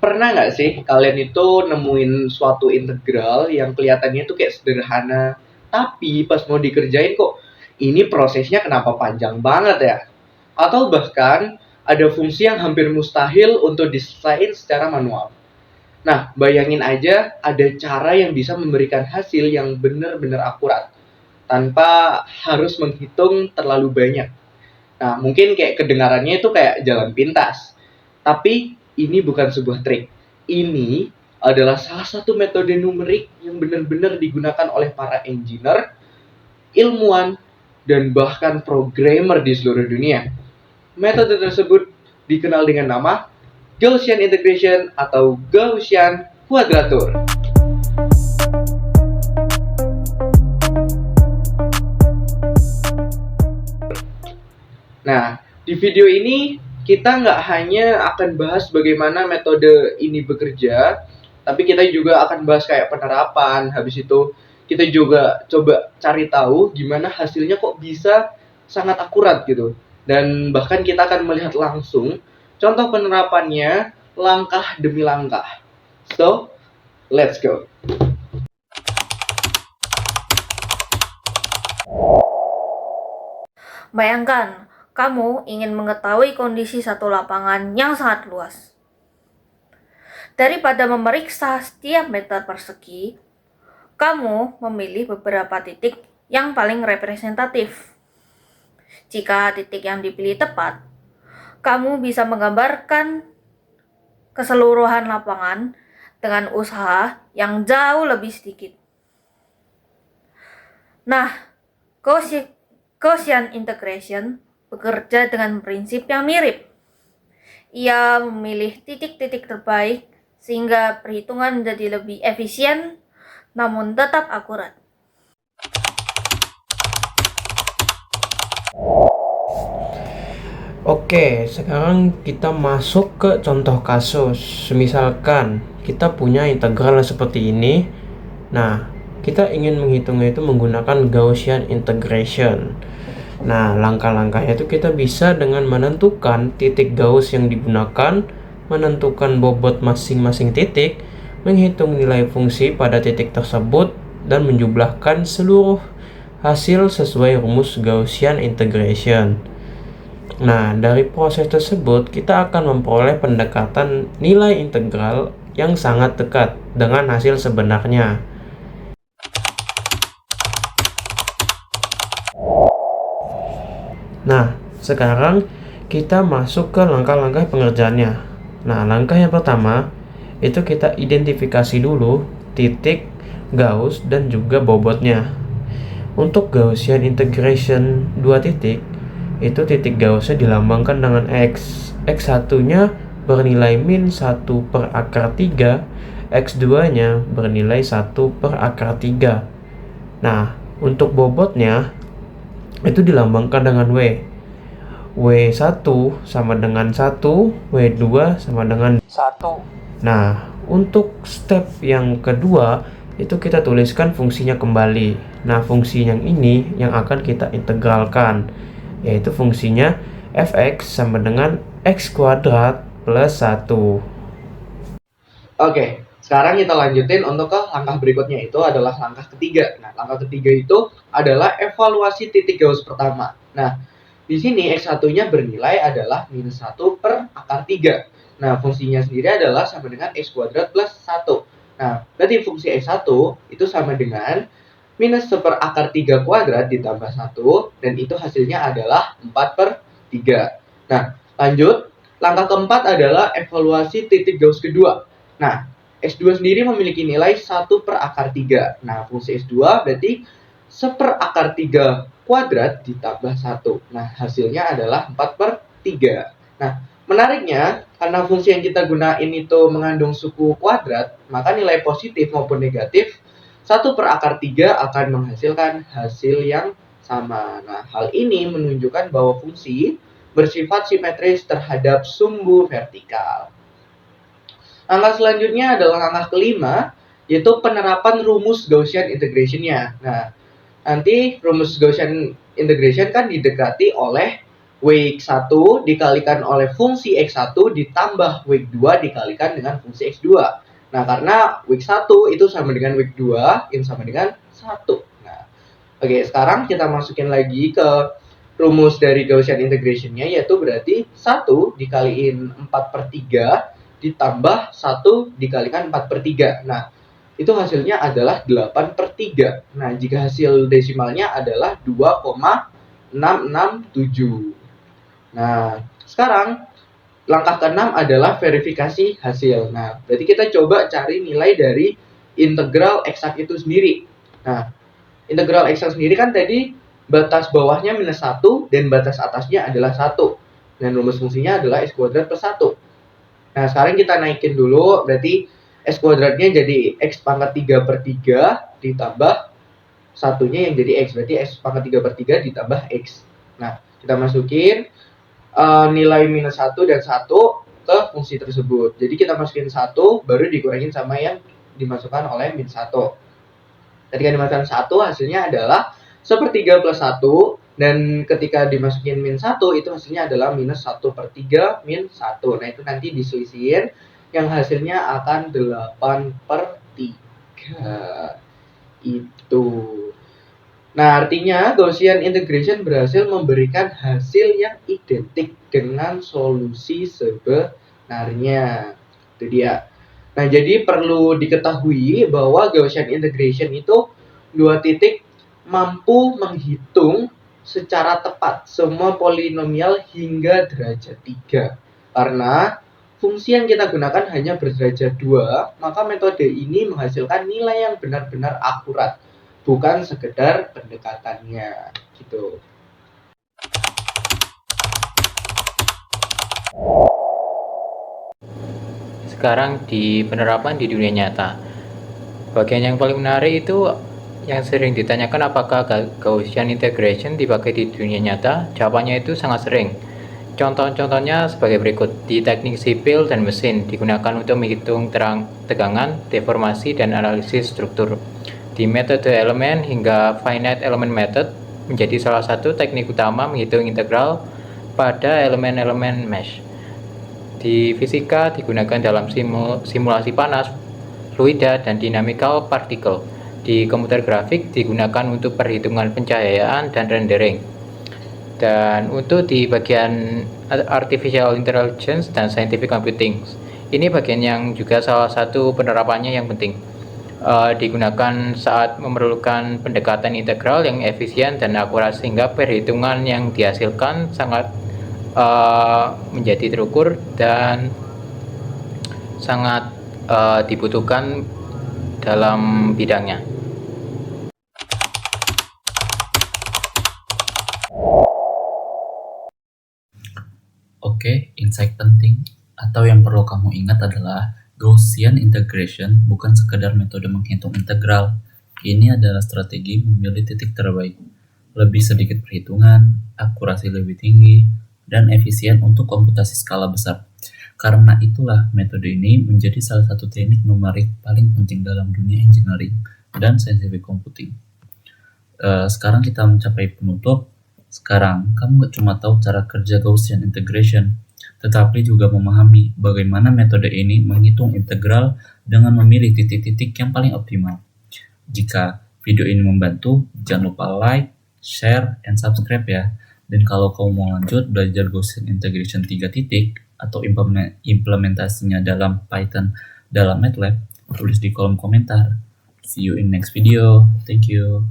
Pernah nggak sih kalian itu nemuin suatu integral yang kelihatannya tuh kayak sederhana, tapi pas mau dikerjain kok ini prosesnya kenapa panjang banget ya? Atau bahkan ada fungsi yang hampir mustahil untuk diselesaikan secara manual. Nah, bayangin aja ada cara yang bisa memberikan hasil yang benar-benar akurat tanpa harus menghitung terlalu banyak. Nah, mungkin kayak kedengarannya itu kayak jalan pintas. Tapi ini bukan sebuah trik. Ini adalah salah satu metode numerik yang benar-benar digunakan oleh para engineer, ilmuwan, dan bahkan programmer di seluruh dunia. Metode tersebut dikenal dengan nama Gaussian integration atau Gaussian quadrature. Nah, di video ini kita nggak hanya akan bahas bagaimana metode ini bekerja, tapi kita juga akan bahas kayak penerapan. Habis itu kita juga coba cari tahu gimana hasilnya kok bisa sangat akurat gitu. Dan bahkan kita akan melihat langsung contoh penerapannya langkah demi langkah. So, let's go. Bayangkan, kamu ingin mengetahui kondisi satu lapangan yang sangat luas. Daripada memeriksa setiap meter persegi, kamu memilih beberapa titik yang paling representatif. Jika titik yang dipilih tepat, kamu bisa menggambarkan keseluruhan lapangan dengan usaha yang jauh lebih sedikit. Nah, Gaussian integration bekerja dengan prinsip yang mirip. Ia memilih titik-titik terbaik sehingga perhitungan menjadi lebih efisien namun tetap akurat. Oke, sekarang kita masuk ke contoh kasus. Misalkan kita punya integral seperti ini. Nah, kita ingin menghitungnya itu menggunakan Gaussian integration. Nah, langkah-langkahnya itu kita bisa dengan menentukan titik Gauss yang digunakan, menentukan bobot masing-masing titik, menghitung nilai fungsi pada titik tersebut, dan menjumlahkan seluruh hasil sesuai rumus Gaussian integration. Nah, dari proses tersebut kita akan memperoleh pendekatan nilai integral yang sangat dekat dengan hasil sebenarnya. Nah, sekarang kita masuk ke langkah-langkah pengerjaannya. Nah, langkah yang pertama itu kita identifikasi dulu titik Gauss dan juga bobotnya. Untuk Gaussian integration 2 titik, itu titik Gaussnya dilambangkan dengan X. X1-nya bernilai min 1 per akar 3, X2-nya bernilai 1 per akar 3. Nah, untuk bobotnya itu dilambangkan dengan W. W1 sama dengan 1, W2 sama dengan 1. Nah, untuk step yang kedua itu kita tuliskan fungsinya kembali. Nah, fungsi yang ini yang akan kita integralkan, yaitu fungsinya fx sama dengan x kuadrat plus 1. Oke, sekarang kita lanjutin untuk ke langkah berikutnya, itu adalah langkah ketiga. Nah, langkah ketiga itu adalah evaluasi titik Gauss pertama. Nah, di sini X1-nya bernilai adalah minus 1 per akar 3. Nah, fungsinya sendiri adalah sama dengan X kuadrat plus 1. Nah, berarti fungsi X1 itu sama dengan minus 1 per akar 3 kuadrat ditambah 1, dan itu hasilnya adalah 4 per 3. Nah, lanjut. Langkah keempat adalah evaluasi titik Gauss kedua. Nah, S2 sendiri memiliki nilai 1 per akar 3. Nah, fungsi S2 berarti 1 per akar 3 kuadrat ditambah 1. Nah, hasilnya adalah 4 per 3. Nah, menariknya, karena fungsi yang kita gunain itu mengandung suku kuadrat, maka nilai positif maupun negatif 1 per akar 3 akan menghasilkan hasil yang sama. Nah, hal ini menunjukkan bahwa fungsi bersifat simetris terhadap sumbu vertikal. Langkah selanjutnya adalah langkah kelima, yaitu penerapan rumus Gaussian integration-nya. Nah, nanti rumus Gaussian integration kan didekati oleh Week 1 dikalikan oleh fungsi X1 ditambah week 2 dikalikan dengan fungsi X2. Nah, karena week 1 itu sama dengan week 2, yang sama dengan 1. Nah, oke, sekarang kita masukin lagi ke rumus dari Gaussian integration-nya, yaitu berarti 1 dikaliin 4/3 ditambah 1 dikalikan 4/3. Nah, itu hasilnya adalah 8/3. Nah, jika hasil desimalnya adalah 2,667. Nah, sekarang langkah ke-6 adalah verifikasi hasil. Nah, berarti kita coba cari nilai dari integral eksak itu sendiri. Nah, integral eksak sendiri kan tadi batas bawahnya -1 dan batas atasnya adalah 1. Dan rumus fungsinya adalah x kuadrat plus 1. Nah, sekarang kita naikin dulu, berarti x kuadratnya jadi x pangkat 3/3 ditambah satunya yang jadi x, berarti x pangkat 3/3 ditambah x. Nah, kita masukin nilai -1 dan 1 ke fungsi tersebut. Jadi kita masukin 1 baru dikurangin sama yang dimasukkan oleh -1. Ketika dimasukkan 1 hasilnya adalah 1/3 plus 1, dan ketika dimasukin -1 itu hasilnya adalah -1/3 -1. Nah, itu nanti diselisihin yang hasilnya akan 8/3. Itu. Nah, artinya Gaussian integration berhasil memberikan hasil yang identik dengan solusi sebenarnya. Itu dia. Nah, jadi perlu diketahui bahwa Gaussian integration itu dua titik mampu menghitung secara tepat semua polinomial hingga derajat 3. Karena fungsi yang kita gunakan hanya berderajat 2, maka metode ini menghasilkan nilai yang benar-benar akurat, bukan sekedar pendekatannya gitu. Sekarang di penerapan di dunia nyata, bagian yang paling menarik itu yang sering ditanyakan, apakah Gaussian integration dipakai di dunia nyata? Jawabannya itu sangat sering. Contoh-contohnya sebagai berikut. Di teknik sipil dan mesin digunakan untuk menghitung tegangan, deformasi, dan analisis struktur. Di metode elemen hingga finite element method menjadi salah satu teknik utama menghitung integral pada elemen-elemen mesh. Di fisika digunakan dalam simulasi panas, fluida, dan dynamical particle. Di komputer grafik digunakan untuk perhitungan pencahayaan dan rendering. Dan untuk di bagian artificial intelligence dan scientific computing, ini bagian yang juga salah satu penerapannya yang penting. Digunakan saat memerlukan pendekatan integral yang efisien dan akurat, sehingga perhitungan yang dihasilkan sangat menjadi terukur dan sangat dibutuhkan dalam bidangnya. Oke, insight penting atau yang perlu kamu ingat adalah Gaussian integration bukan sekedar metode menghitung integral. Ini adalah strategi memilih titik terbaik, lebih sedikit perhitungan, akurasi lebih tinggi, dan efisien untuk komputasi skala besar. Karena itulah metode ini menjadi salah satu teknik numerik paling penting dalam dunia engineering dan scientific computing. Sekarang kita mencapai penutup. Sekarang kamu gak cuma tahu cara kerja Gaussian integration, tetapi juga memahami bagaimana metode ini menghitung integral dengan memilih titik-titik yang paling optimal. Jika video ini membantu, jangan lupa like, share, and subscribe ya. Dan kalau kamu mau lanjut belajar Gaussian integration 3 titik atau implementasinya dalam Python dalam MATLAB, tulis di kolom komentar. See you in next video. Thank you.